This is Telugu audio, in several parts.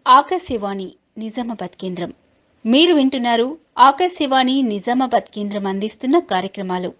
ఆకాశవాణి నిజామాబాద్ కేంద్రం. మీరు వింటున్నారు ఆకాశవాణి నిజామాబాద్ కేంద్రం అందిస్తున్న కార్యక్రమాలు.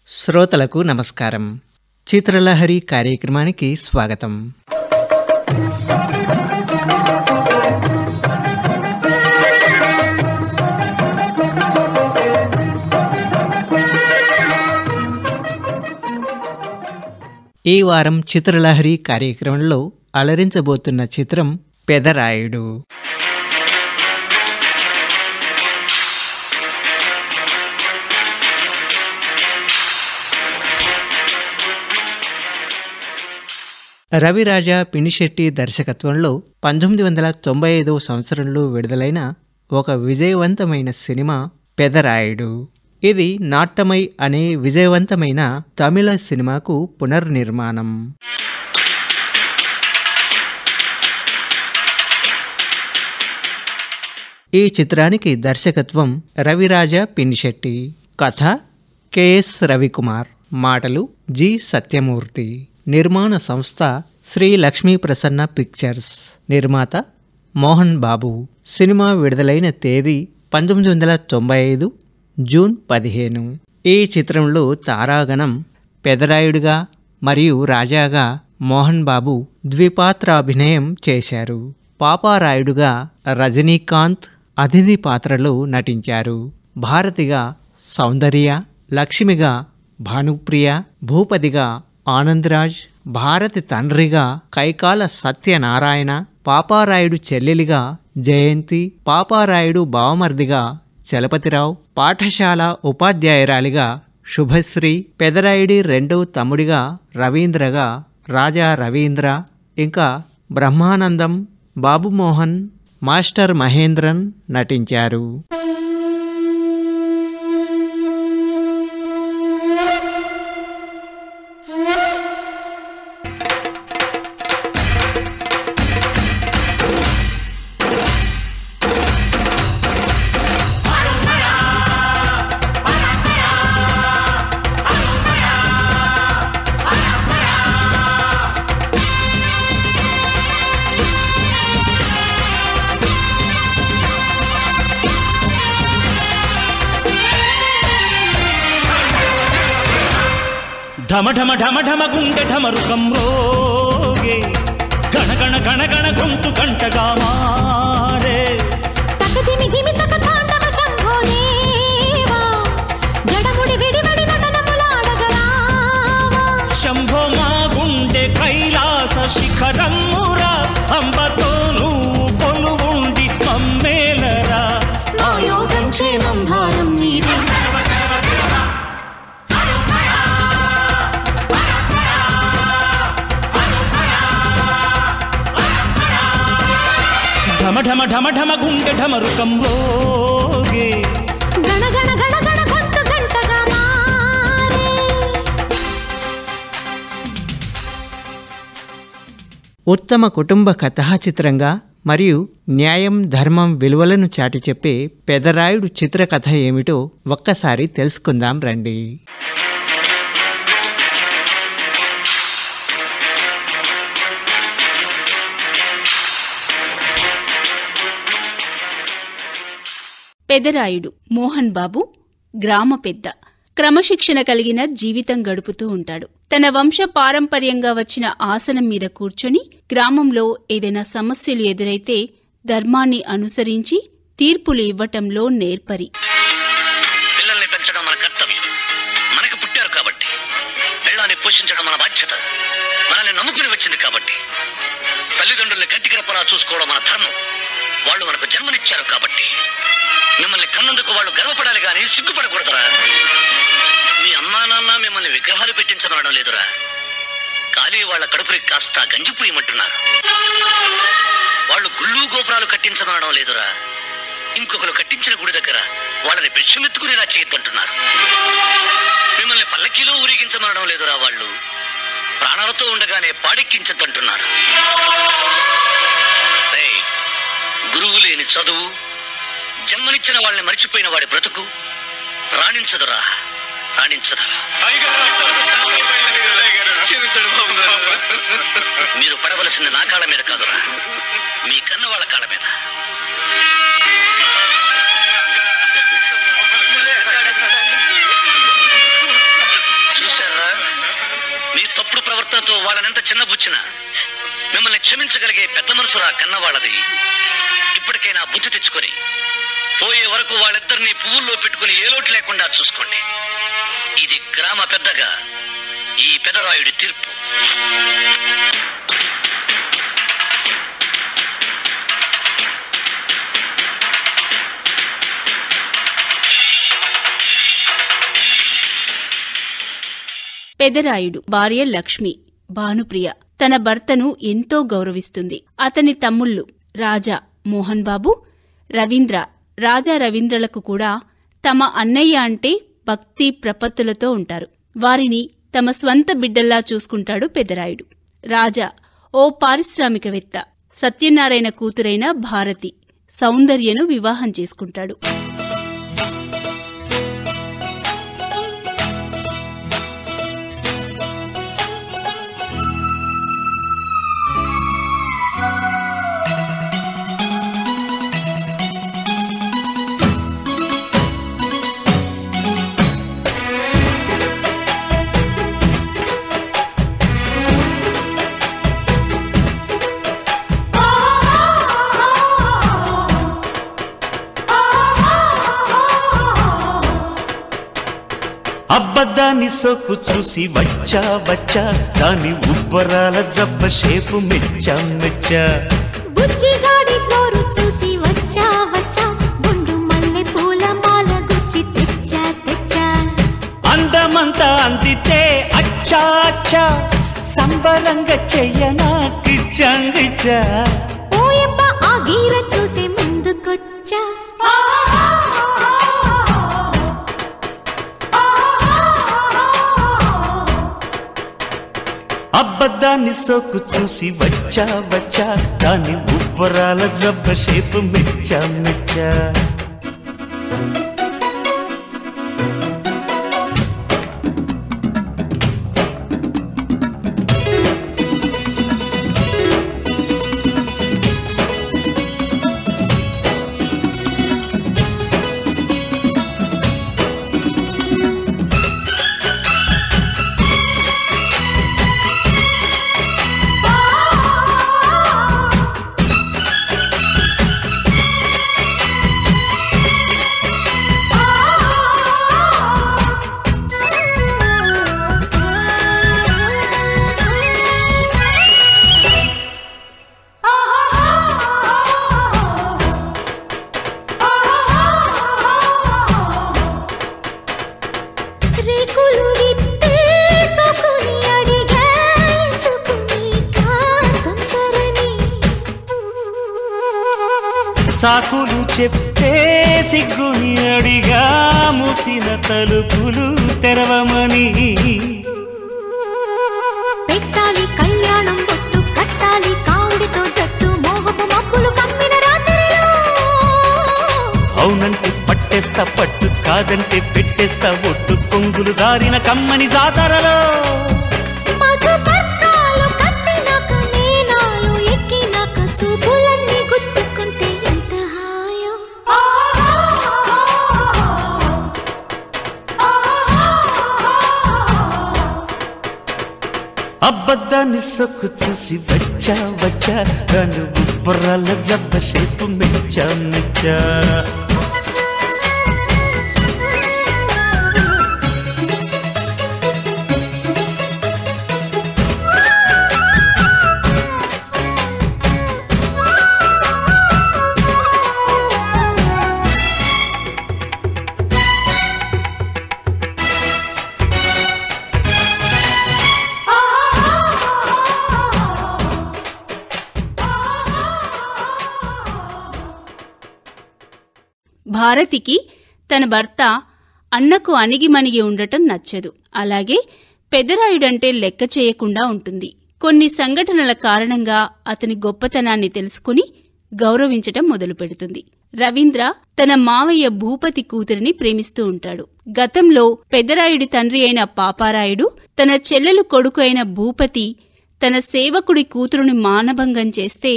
శ్రోతలకు నమస్కారం. చిత్రలహరి కార్యక్రమానికి స్వాగతం. ఈ వారం చిత్రలహరి కార్యక్రమంలో అలరించబోతున్న చిత్రం పెదరాయుడు. రవిరాజా పినిశెట్టి దర్శకత్వంలో 1995 సంవత్సరంలో విడుదలైన ఒక విజయవంతమైన సినిమా పెదరాయుడు. ఇది నాట్టమై అనే విజయవంతమైన తమిళ సినిమాకు పునర్నిర్మాణం. ఈ చిత్రానికి దర్శకత్వం రవిరాజా పినిశెట్టి, కథ కెఎస్ రవికుమార్, మాటలు జి సత్యమూర్తి, నిర్మాణ సంస్థ శ్రీ లక్ష్మీ ప్రసన్న పిక్చర్స్, నిర్మాత మోహన్ బాబు. సినిమా విడుదలైన తేదీ 1995 జూన్ 15. ఈ చిత్రంలో తారాగణం పెదరాయుడుగా మరియు రాజాగా మోహన్ బాబు ద్విపాత్రాభినయం చేశారు. పాపారాయుడుగా రజనీకాంత్ అతిథి పాత్రలో నటించారు. భారతిగా సౌందర్య, లక్ష్మిగా భానుప్రియ, భూపతిగా ఆనందరాజ్, భారతి తండ్రిగా కైకాల సత్యనారాయణ, పాపారాయుడు చెల్లెలిగా జయంతి, పాపారాయుడు బావమర్దిగా చలపతిరావు, పాఠశాల ఉపాధ్యాయురాలిగా శుభశ్రీ, పెదరాయుడి రెండవ తమ్ముడిగా రవీంద్రగా రాజా రవీంద్ర, ఇంకా బ్రహ్మానందం, బాబుమోహన్, మాస్టర్ మహేంద్రన్ నటించారు. ఢమ ఢమ ఢమ ఢమ గుండె ఢమరుకం రోగే, గణ గణ గణ గణ గొంతు గంటగా మారే, తకదిమి తక తాండవ శంభో దేవా, జడముడి విడివడి నటనములాడగరావా, శంభో మా గుండె కైలాస శిఖరమురా, అంబతో నువ్వు కొలువుండి మమ్మేలరా, మా యోగం క్షేమం భారం నీదే. ఢమ ఢమ ఢమ ఢమ గుండె ఢమరుకం రోగే, గణ గణ గణ గణ గొంతు గంటగా మారే. ఉత్తమ కుటుంబ కథా చిత్రంగా మరియు న్యాయం, ధర్మం విలువలను చాటి చెప్పే పెదరాయుడు చిత్రకథ ఏమిటో ఒక్కసారి తెలుసుకుందాం రండి. పెదరాయుడు మోహన్ బాబు గ్రామ పెద్ద, క్రమశిక్షణ కలిగిన జీవితం గడుపుతూ ఉంటాడు. తన వంశ పారంపర్యంగా వచ్చిన ఆసనం మీద కూర్చొని గ్రామంలో ఏదైనా సమస్యలు ఎదురైతే ధర్మాన్ని అనుసరించి తీర్పులు ఇవ్వటంలో నేర్పరి. పిల్లల్ని పెంచడం మన కర్తవ్యం. మనకు పుట్టారు కాబట్టి. పిల్లల్ని పోషించడం మన బాధ్యత. మనల్ని నమ్ముకుని వచ్చింది కాబట్టి. తల్లిదండ్రుల్ని కంటికి రెప్పలా చూసుకోవడం మన ధర్మం. వాళ్ళు మనకు జన్మనిచ్చారు కాబట్టి. మిమ్మల్ని కన్నందుకు వాళ్ళు గర్వపడాలి గాని సిగ్గుపడకూడదురా. మీ అమ్మా నాన్న మిమ్మల్ని విగ్రహాలు పెట్టించమనడం లేదురా. ఖాళీ వాళ్ళ కడుపుని కాస్త గంజిపోయమంటున్నారు. వాళ్ళు గుళ్ళు గోపురాలు కట్టించమనడం లేదురా. ఇంకొకరు కట్టించిన గుడి దగ్గర వాళ్ళని భిక్షమెత్తుకునేలా చేయొద్దంటున్నారు. మిమ్మల్ని పల్లకీలో ఊరేగించమనడం లేదురా వాళ్ళు, ప్రాణాలతో ఉండగానే పాడెక్కించద్దంటున్నారు. గురువు లేని చదువు, జన్మనిచ్చిన వాళ్ళని మరిచిపోయిన వాడి బ్రతుకు రాణించదురా, రాణించదు. మీరు పడవలసింది నా కాళ్ళ మీద కాదురా, మీ కన్న వాళ్ళ కాళ్ళ మీద. చూశారా, మీ తప్పుడు ప్రవర్తనతో వాళ్ళనెంత చిన్నబుచ్చినా మిమ్మల్ని క్షమించగలిగే పెద్ద మనసురా కన్నవాళ్ళది. ఇప్పటికైనా బుద్ధి తెచ్చుకొని పోయే వరకు వాళ్ళిద్దరినీ పువ్వుల్లో పెట్టుకుని ఏ లోటు లేకుండా చూసుకోండి. ఇది గ్రామ పెద్దగా ఈ పెదరాయుడి తీర్పు. పెదరాయుడు భార్య లక్ష్మి భానుప్రియ తన భర్తను ఎంతో గౌరవిస్తుంది. అతని తమ్ముళ్ళు రాజా మోహన్ బాబు, రవీంద్ర రాజా రవీంద్రలకు కూడా తమ అన్నయ్య అంటే భక్తి ప్రపత్తులతో ఉంటారు. వారిని తమ స్వంత బిడ్డల్లా చూసుకుంటాడు పెదరాయుడు. రాజా ఓ పారిశ్రామికవేత్త. సత్యనారాయణ కూతురైన భారతి సౌందర్యను వివాహం చేసుకుంటాడు. అబ్బదాని సోకు చూసి వచ్చా వచ్చా, దాని ఉబ్బరాల జబ్బ షేపు మెచ్చా మెచ్చా. బుచ్చిగాడి జోరు చూసి వచ్చా వచ్చా, గుండు మల్లె పూల మాల గుచ్చి తెచ్చా తెచ్చా. అందమంతా అందితే అచ్చా అచ్చా, సంబరంగా చెయ్యనా కిచ్చంగిచ్చా. ఓయప్ప ఆ గీర చూసి ముందుకొచ్చా. అబ్బదాన్ని సోకు చూసి వచ్చా వచ్చా, దాని ఉబ్బరాల జబ్బ షేపు మెచ్చా మెచ్చా. సాకులు చెప్పే సిగ్గుని అడిగా, మూసిన తలుపులు తెరవమని. పెట్టాలి కళ్యాణం బొట్టు, కట్టాలి కావుడితో జట్టు, మోహపు మబ్బులు కమ్మిన రాత్రిలో. అవునంటే పట్టేస్తా పట్టు, కాదంటే పెట్టేస్తా ఒట్టు, పొంగులు దారిన కమ్మని జాతరలో. చూపులన్నీ గుచ్చుకుంటే ఎంత హాయో. అబ్బదాన్ని సొక్కు చూసి వచ్చా వచ్చా, దాని ఉబ్బరాల జబ్బ షేపు మెచ్చా మెచ్చా. భారతికి తన భర్త అన్నకు అణిగిమణిగి ఉండటం నచ్చదు. అలాగే పెదరాయుడంటే లెక్క చేయకుండా ఉంటుంది. కొన్ని సంఘటనల కారణంగా అతని గొప్పతనాన్ని తెలుసుకుని గౌరవించటం మొదలుపెడుతుంది. రవీంద్ర తన మావయ్య భూపతి కూతురిని ప్రేమిస్తూ ఉంటాడు. గతంలో పెదరాయుడి తండ్రి అయిన పాపారాయుడు తన చెల్లెలు కొడుకు అయిన భూపతి తన సేవకుడి కూతురుని మానభంగం చేస్తే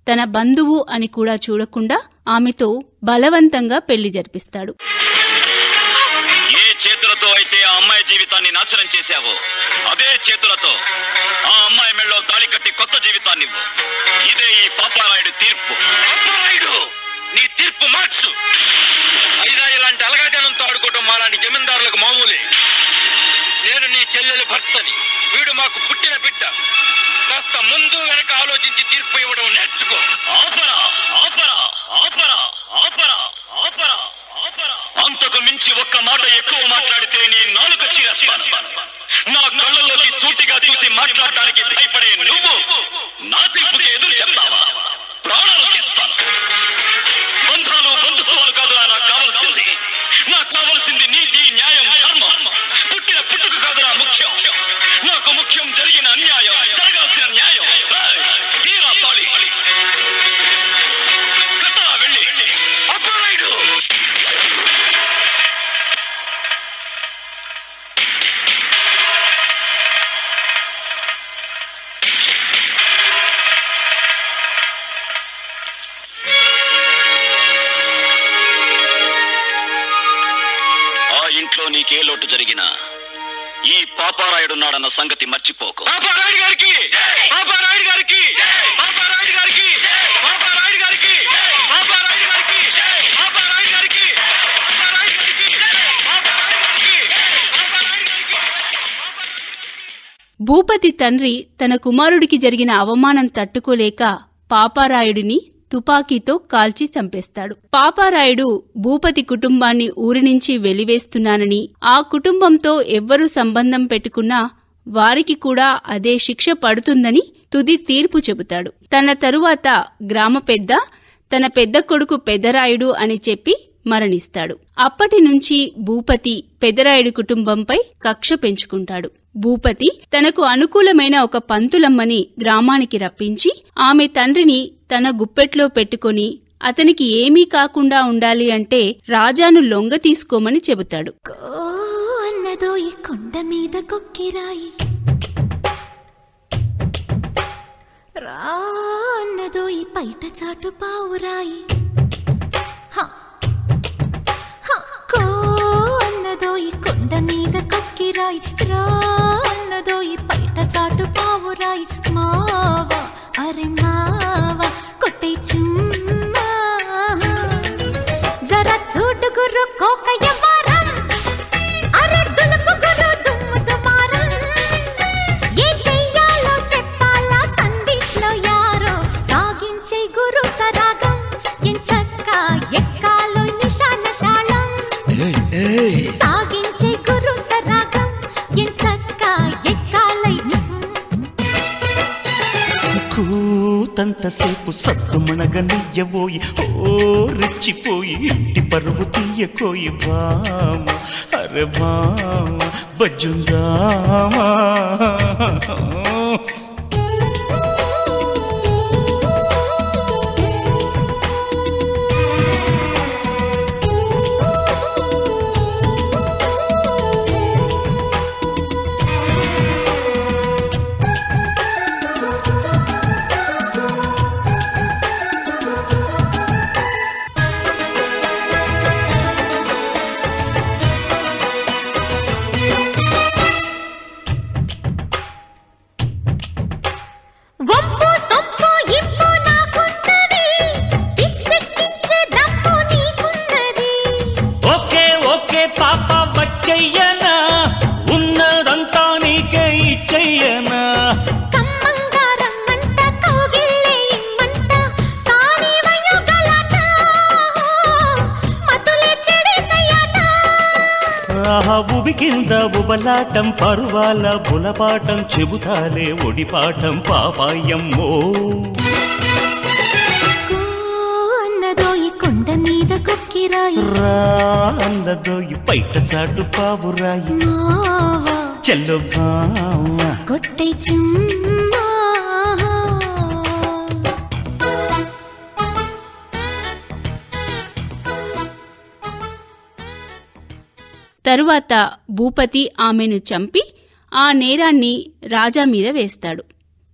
తన బంధువు అని కూడా చూడకుండా ఆమెతో బలవంతంగా పెళ్లి జరిపిస్తాడు. ఏ చేతులతో అయితే ఆ అమ్మాయి జీవితాన్ని నాశనం చేశావో అదే చేతులతో ఆ అమ్మాయి మెళ్ళలో తాళి కట్టి కొత్త జీవితాన్ని ఇవ్వు. ఇదే ఈ పాపారాయుడు తీర్పు. పాపారాయుడు, నీ తీర్పు మార్చు. అయినా ఇలాంటి అలగాజనంతో ఆడుకోవటం మాలాంటి జమీందారులకు మామూలే. నేను నీ చెల్లెలు భర్తని, వీడు మాకు పుట్టిన బిడ్డ. కాస్త ముందు వెనక ఆలోచించి తీర్పు ఇవ్వడం నేర్చుకో. ఆపరా ఆపరా ఆపరా ఆపరా ఆపరా ఆపరా. అంతకు మించి ఒక్క మాట ఎక్కువ మాట్లాడితే నీ నాలుక చీరేస్తాను. నా కళ్ళల్లోకి సూటిగా చూసి మాట్లాడడానికి భయపడే నువ్వు నా తీర్పుకి ఎదురు చెప్తావా? ప్రాణాలు తీస్తాను. బంధాలు బంధుత్వాలు కాదు నాకు కావలసింది. నాకు కావలసింది నీతి, న్యాయం, ధర్మం. పుట్టిన పుట్టుక కాదురా ముఖ్యం. నాకు ముఖ్యం జరిగిన అన్యాయం, జరగాల్సిన న్యాయం. తీరా తాళి కట్టరా వెళ్ళి. అప్పరాయుడు ఇంట్లో నీకే లోటు జరిగినా ఈ పాపారాయుడున్నాడన్న సంగతి మర్చిపోకు. పాపారాయుడు గారికి, పాపారాయుడు గారికి, పాపారాయుడు గారికి, పాపారాయుడు గారికి, పాపారాయుడు గారికి, పాపారాయుడు గారికి, పాపారాయుడు గారికి, పాపారాయుడు గారికి. భూపతి తండ్రి తన కుమారుడికి జరిగిన అవమానం తట్టుకోలేక పాపారాయుడిని తుపాకీతో కాల్చి చంపేస్తాడు. పాపారాయుడు భూపతి కుటుంబాన్ని ఊరినుంచి వెలివేస్తున్నానని, ఆ కుటుంబంతో ఎవ్వరూ సంబంధం పెట్టుకున్నా వారికి కూడా అదే శిక్ష పడుతుందని తుది తీర్పు చెబుతాడు. తన తరువాత గ్రామ పెద్ద తన పెద్ద కొడుకు పెదరాయుడు అని చెప్పి మరణిస్తాడు. అప్పటినుంచి భూపతి పెదరాయుడు కుటుంబంపై కక్ష పెంచుకుంటాడు. భూపతి తనకు అనుకూలమైన ఒక పంతులమ్మని గ్రామానికి రప్పించి ఆమె తండ్రిని తన గుప్పెట్లో పెట్టుకుని అతనికి ఏమీ కాకుండా ఉండాలి అంటే రాజాను లొంగ తీసుకోమని చెబుతాడు. అన్నదో ఈ కొండ మీద కొక్కిరాయి, రా అన్నదో ఈ పైట చాటు పావురాయి, కో అన్నదో ఈ కొండ మీద కొక్కిరాయి, రా అన్నదో ఈ పైట చాటు పావురాయి. మావా అరే మావా కొట్టే చుమ్మా, జరా చూడు గుర్రు కోకయ్య వారం, అరే దులుపు గుర్రు దుమ్ము దుమారం. ఏ చెయ్యాలో చెప్పాలా సందిష్లో యారో, సాగించే గురు సరాగం. ఎంచక్క ఎక్కాలో నిశాన శాళం, సాగించే గురు సరాగం. ఎంచక్క ఎక్కాలై కూతంతసేపు సత్తు మణగనియ్యబోయి, ఓ రెచ్చిపోయి ఇంటి పరువు తీయకోయి. బామ అరే బామ బజ్జుందామా. ఉబి కింద ఉబలాటం పరువాల బులపాటం, చెబుతాలే ఒడిపాఠం పాపాయమ్మో. అన్నదో ఈ కొండ మీద కొక్కిరాయి రా అన్నదోయి బయట చాటు పావురాయి మావా చెల్లో బావ కొట్టై చుమ్మా తరువాత భూపతి ఆమెను చంపి ఆ నేరాన్ని రాజా మీద వేస్తాడు.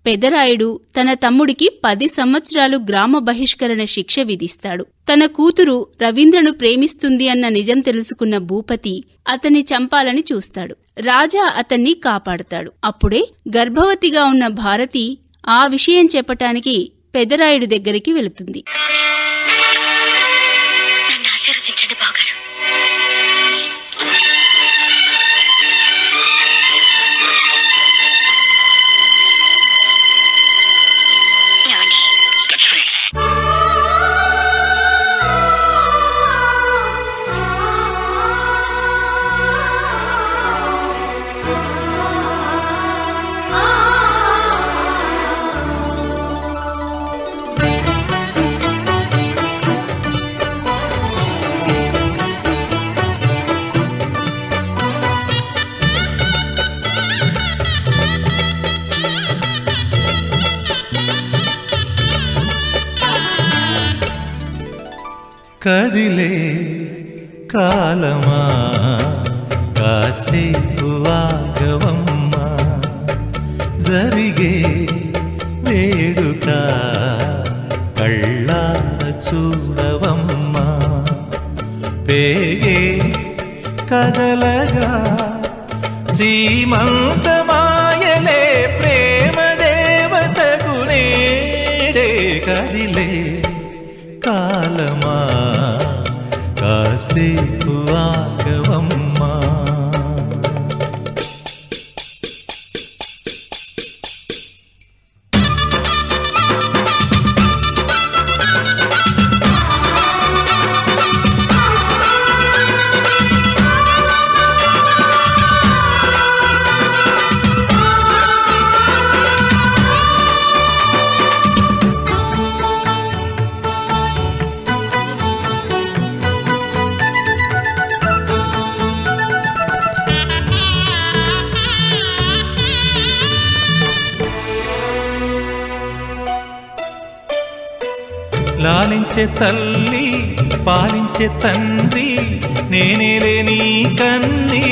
పెదరాయుడు తన తమ్ముడికి 10 సంవత్సరాలు గ్రామ బహిష్కరణ శిక్ష విధిస్తాడు. తన కూతురు రవీంద్రను ప్రేమిస్తుంది అన్న నిజం తెలుసుకున్న భూపతి అతన్ని చంపాలని చూస్తాడు. రాజా అతన్ని కాపాడతాడు. అప్పుడే గర్భవతిగా ఉన్న భారతి ఆ విషయం చెప్పటానికి పెదరాయుడు దగ్గరికి వెళుతుంది. నన్ను ఆశీర్వదించండి బావగారు. లక్ష్మి కదిలే కాలమా కాసేపు ఆగవమ్మా జరిగే వేడుక కళ్ళార చూడవమ్మా పేగే కదలగా సీమంతమాయలే ప్రేమ దేవతకు నేడే కదిలే కాలమా కాసేపు ఆగవమ్మా లాలించే తల్లి పాలించే తండ్రి నేనేలే నీ కన్నీ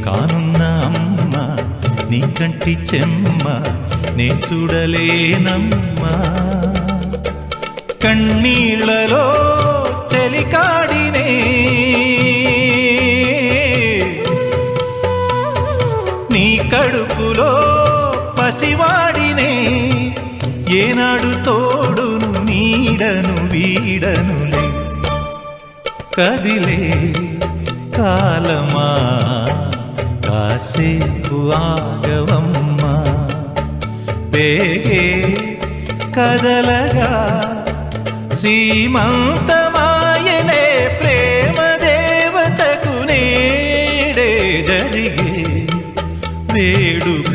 కానున్న అమ్మ నీ కంటి చెమ్మ నే చూడలేనమ్మా కన్నీళ్లలో చలికాడినే నీ కడుపులో పసివాడినే ఏనాడు తోడును నీడను వీడనులే కదిలే కాలమా కాసేపు ఆగవమ్మా పేగే కదలగా సీమంతమాయలే ప్రేమ దేవతకు నేడే జరిగే వేడుక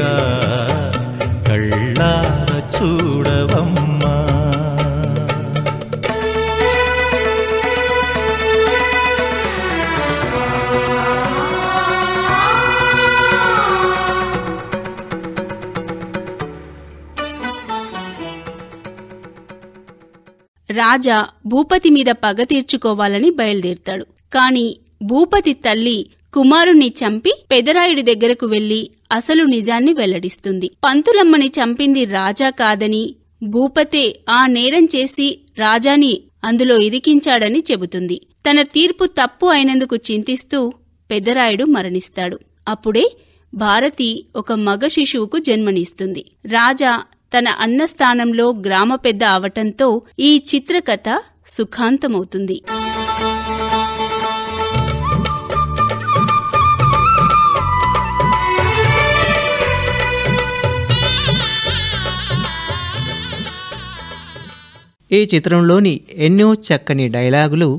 కళ్ళార చూడవమ్మా రాజా భూపతి మీద పగ తీర్చుకోవాలని బయలుదేరుతాడు. కాని భూపతి తల్లి కుమారుణ్ణి చంపి పెదరాయుడి దగ్గరకు వెళ్లి అసలు నిజాన్ని వెల్లడిస్తుంది. పంతులమ్మని చంపింది రాజా కాదని, భూపతే ఆ నేరం చేసి రాజాని అందులో ఇరికించాడని చెబుతుంది. తన తీర్పు తప్పు అయినందుకు చింతిస్తూ పెదరాయుడు మరణిస్తాడు. అప్పుడే భారతి ఒక మగ శిశువుకు జన్మనిస్తుంది. రాజా తన అన్న స్థానంలో గ్రామ పెద్ద అవటంతో ఈ చిత్రకథ సుఖాంతమవుతుంది. ఈ చిత్రంలోని ఎన్నో చక్కని డైలాగులు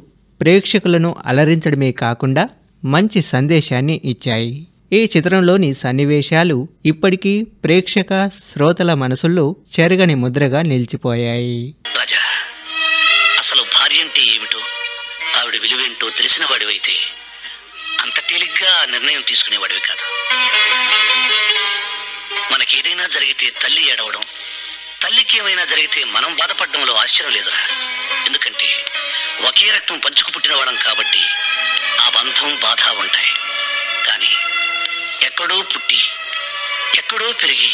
ప్రేక్షకులను అలరించడమే కాకుండా మంచి సందేశాన్ని ఇచ్చాయి. ఈ చిత్రంలోని సన్నివేశాలు ఇప్పటికీ ప్రేక్షక శ్రోతల మనసుల్లో చెరగని ముద్రగా నిలిచిపోయాయి. రాజా, అసలు భార్య భార్య అంటే ఏమిటో, ఆవిడ విలువేంటో తెలిసిన వాడివైతే అంత తేలిగ్గా నిర్ణయం తీసుకునేవాడివి కాదు. మనకేదైనా జరిగితే తల్లి ఏడవడం, తల్లికి ఏమైనా జరిగితే మనం బాధపడడంలో ఆశ్చర్యం లేదురా. ఎందుకంటే ఒకే రక్తం పంచుకు పుట్టిన వాళ్ళం కాబట్టి ఆ బంధం బాధ ఉంటాయి. కానీ ఎక్కడో పుట్టి ఎక్కడో పెరిగి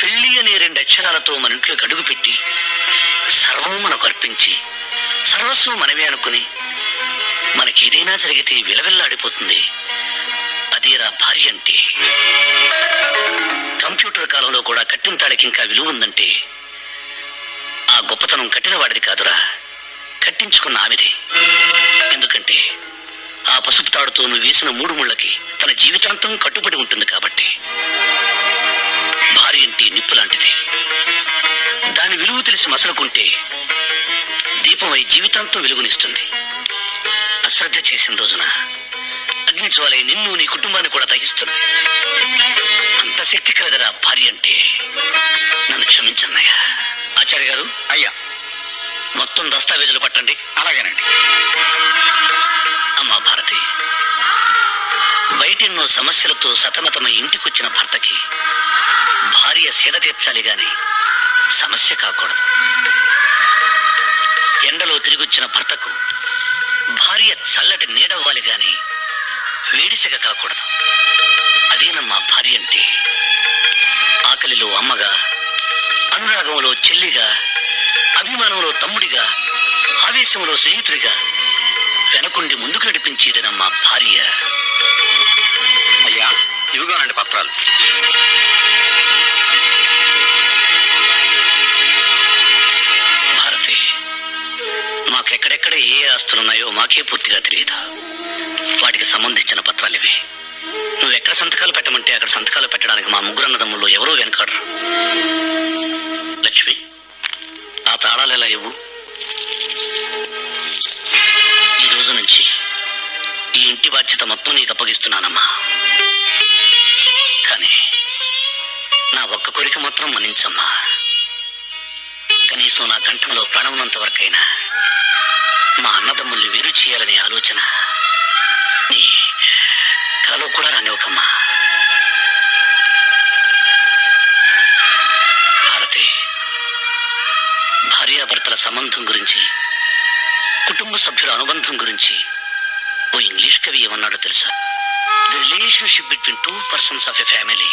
పెళ్లి అనే 2 అక్షరాలతో మన ఇంట్లోకి అడుగుపెట్టి సర్వం మనకు అర్పించి సర్వస్వం మనమే అనుకుని మనకేదైనా జరిగితే విలవిల్లాడిపోతుంది. అదేరా భార్య అంటే. కంప్యూటర్ కాలంలో కూడా కట్టిన తాళికి ఇంకా విలువ ఉందంటే ఆ గొప్పతనం కట్టిన వాడిది కాదురా, కట్టించుకున్న ఆమెది. ఎందుకంటే ఆ పసుపు తాడుతో నువ్వు వేసిన 3 ముళ్ళకి తన జీవితాంతం కట్టుబడి ఉంటుంది కాబట్టి. భార్య అంటే నిప్పు లాంటిది. దాని విలువ తెలిసి మసలుకుంటే దీపమై జీవితాంతం వెలుగునిస్తుంది. అశ్రద్ధ చేసిన రోజున అగ్ని జ్వాలై నిన్ను నీ కుటుంబాన్ని కూడా దహిస్తుంది. అంత శక్తి కలదరా భార్య అంటే. నన్ను క్షమించన్నయ్యా. ఆచార్య గారు, అయ్యా మొత్తం దస్తావేజులు పట్టండి. అలాగేనండి. అమ్మా భారతి, బయటెన్నో సమస్యలతో సతమతమై ఇంటికొచ్చిన భర్తకి భార్య సేద తీర్చాలి గాని సమస్య కాకూడదు. ఎండలో తిరిగొచ్చిన భర్తకు భార్య చల్లటి నీడవ్వాలి గాని వేడిసెగ కాకూడదు. అదేనమ్మా భార్య అంటే. ఆకలిలో అమ్మగా, అనురాగంలో చెల్లిగా, అభిమానంలో తమ్ముడిగా, ఆవేశంలో స్నేహితుడిగా వెనకుండి ముందుకు నడిపించేదనమ్మా భార్య. అయ్యా, ఇవిగోనండి పత్రాలు. భారతి, మాకెక్కడెక్కడ ఏ ఆస్తులున్నాయో మాకే పూర్తిగా తెలియదు. వాటికి సంబంధించిన పత్రాలు ఇవి. నువ్వెక్కడ సంతకాలు పెట్టమంటే అక్కడ సంతకాలు పెట్టడానికి మా 3 అన్నదమ్ముల్లో ఎవరూ వెనకాడరు. లక్ష్మి, ఆ తాళాలు ఎలా ఇవ్వు. ఈ రోజు నుంచి ఈ ఇంటి బాధ్యత మొత్తం నీకు అప్పగిస్తున్నానమ్మా. కానీ నా ఒక్క కోరిక మాత్రం మన్నించమ్మా. కనీసం నా కంఠంలో ప్రాణం ఉన్నంత వరకైనా మా అన్నదమ్ముల్ని వేరు చేయాలనే ఆలోచన నీ కలలో కూడా రానివ్వకమ్మా. భారతి, భార్యాభర్తల సంబంధం గురించి, కుటుంబ సభ్యుల అనుబంధం గురించి ఓ ఇంగ్లీష్ కవి ఏమన్నాడో తెలుసా? The relationship between 2 persons of a family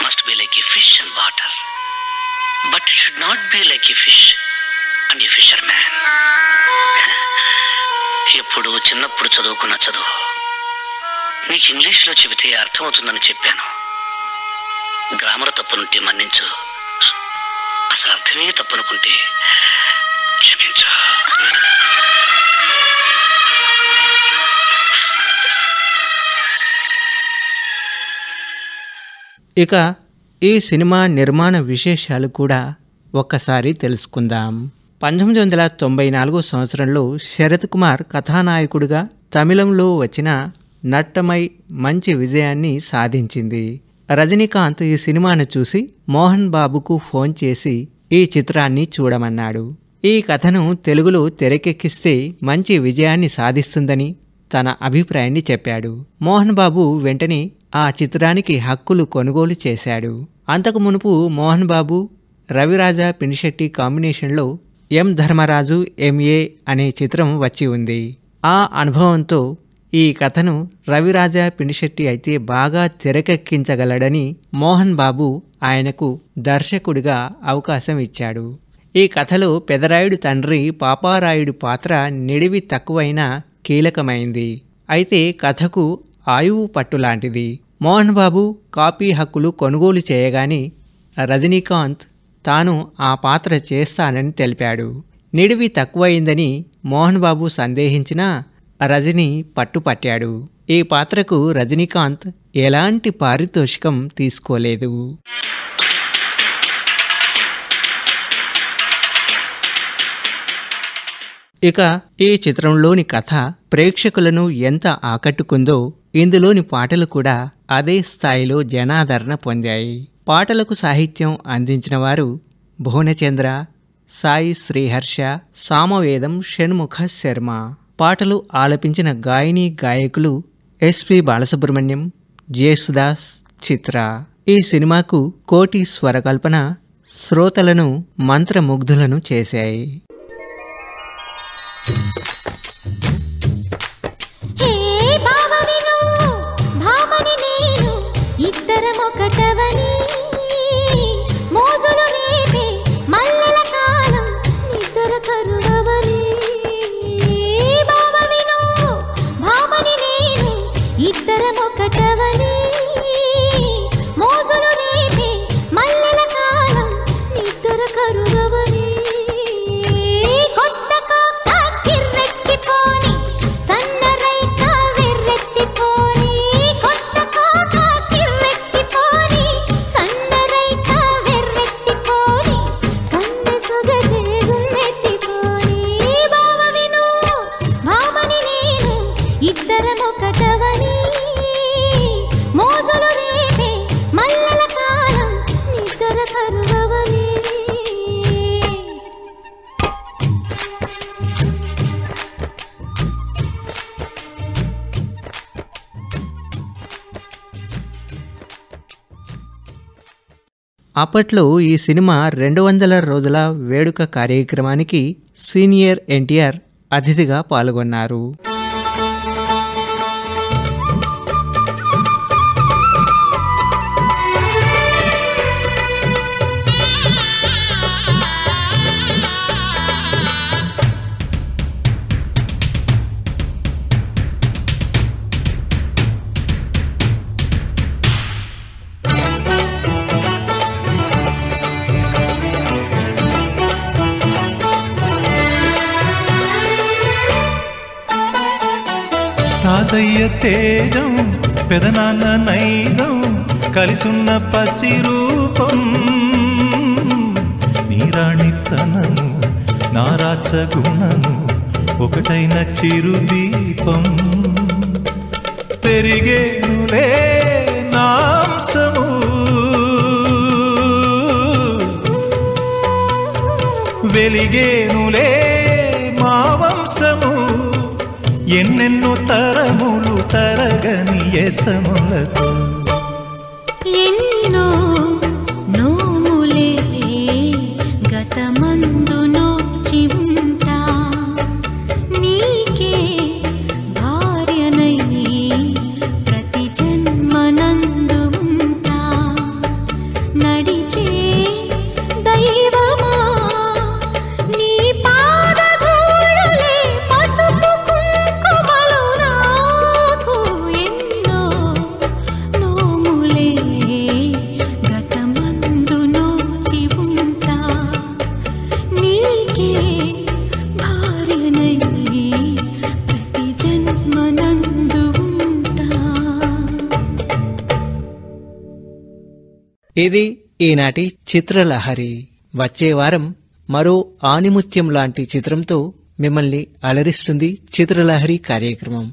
must be like a fish and water, but it should not be like a fish and a fisherman. ఎప్పుడు చిన్నప్పుడు చదువుకున్న చదువు నీకు ఇంగ్లీష్లో చెబితే అర్థమవుతుందని చెప్పాను. గ్రామర్ తప్పునుంటే మన్నించు, అసలు అర్థమే తప్పనుకుంటే క్షమించు. ఇక ఈ సినిమా నిర్మాణ విశేషాలు కూడా ఒక్కసారి తెలుసుకుందాం. 1994 సంవత్సరంలో శరత్ కుమార్ కథానాయకుడిగా తమిళంలో వచ్చిన నట్టమై మంచి విజయాన్ని సాధించింది. రజనీకాంత్ ఈ సినిమాను చూసి మోహన్ బాబుకు ఫోన్ చేసి ఈ చిత్రాన్ని చూడమన్నాడు. ఈ కథను తెలుగులో తెరకెక్కిస్తే మంచి విజయాన్ని సాధిస్తుందని తన అభిప్రాయాన్ని చెప్పాడు. మోహన్ బాబు వెంటనే ఆ చిత్రానికి హక్కులు కొనుగోలు చేశాడు. అంతకు మునుపు మోహన్ బాబు, రవిరాజా పినిశెట్టి కాంబినేషన్లో ఎం ధర్మరాజు ఎంఏ అనే చిత్రం వచ్చి ఉంది. ఆ అనుభవంతో ఈ కథను రవిరాజా పినిశెట్టి అయితే బాగా తెరకెక్కించగలడని మోహన్ బాబు ఆయనకు దర్శకుడిగా అవకాశం ఇచ్చాడు. ఈ కథలో పెదరాయుడు తండ్రి పాపారాయుడు పాత్ర నిడివి తక్కువైనా కీలకమైంది. అయితే కథకు ఆయువు పట్టులాంటిది. మోహన్ బాబు కాపీ హక్కులు కొనుగోలు చేయగానే రజనీకాంత్ తాను ఆ పాత్ర చేస్తానని తెలిపాడు. నిడివి తక్కువైందని మోహన్ బాబు సందేహించినా రజనీ పట్టుపట్టాడు. ఈ పాత్రకు రజనీకాంత్ ఎలాంటి పారితోషికం తీసుకోలేదు. ఇక ఈ చిత్రంలోని కథ ప్రేక్షకులను ఎంత ఆకట్టుకుందో ఇందులోని పాటలు కూడా అదే స్థాయిలో జనాదరణ పొందాయి. పాటలకు సాహిత్యం అందించిన వారు భువనచంద్ర, సాయి శ్రీహర్ష, సామవేదం షణ్ముఖ శర్మ. పాటలు ఆలపించిన గాయని గాయకులు ఎస్పి బాలసుబ్రహ్మణ్యం, జేసుదాస్, చిత్ర. ఈ సినిమాకు కోటి స్వరకల్పన శ్రోతలను మంత్రముగ్ధులను చేశాయి. అప్పట్లో ఈ సినిమా 200 రోజుల వేడుక కార్యక్రమానికి సీనియర్ ఎన్టీఆర్ అతిథిగా పాల్గొన్నారు. తాతయ్య తేజం, పెదనాన్న నైజం, కలిసున్న పసిరూపం, నీరాణితనము, నారాచ గుణము, ఒకటైన చిరుదీపం, పెరిగేనులే నాంసము, వెలిగేనులే మా వంశము, ఎన్నెన్నో తరములు తరగని యసములతో ఎన్నో నోములే గతమందు నోచి ఉంటా, నీకే భార్యనై ప్రతి జన్మనందు ఉంటా, నడిచే దైవమా నీ పాదధూళులే పసుపు ఇది ఈనాటి చిత్రలహరి. వచ్చే వారం మరో ఆణిముత్యం లాంటి చిత్రంతో మిమ్మల్ని అలరిస్తుంది చిత్రలహరి కార్యక్రమం.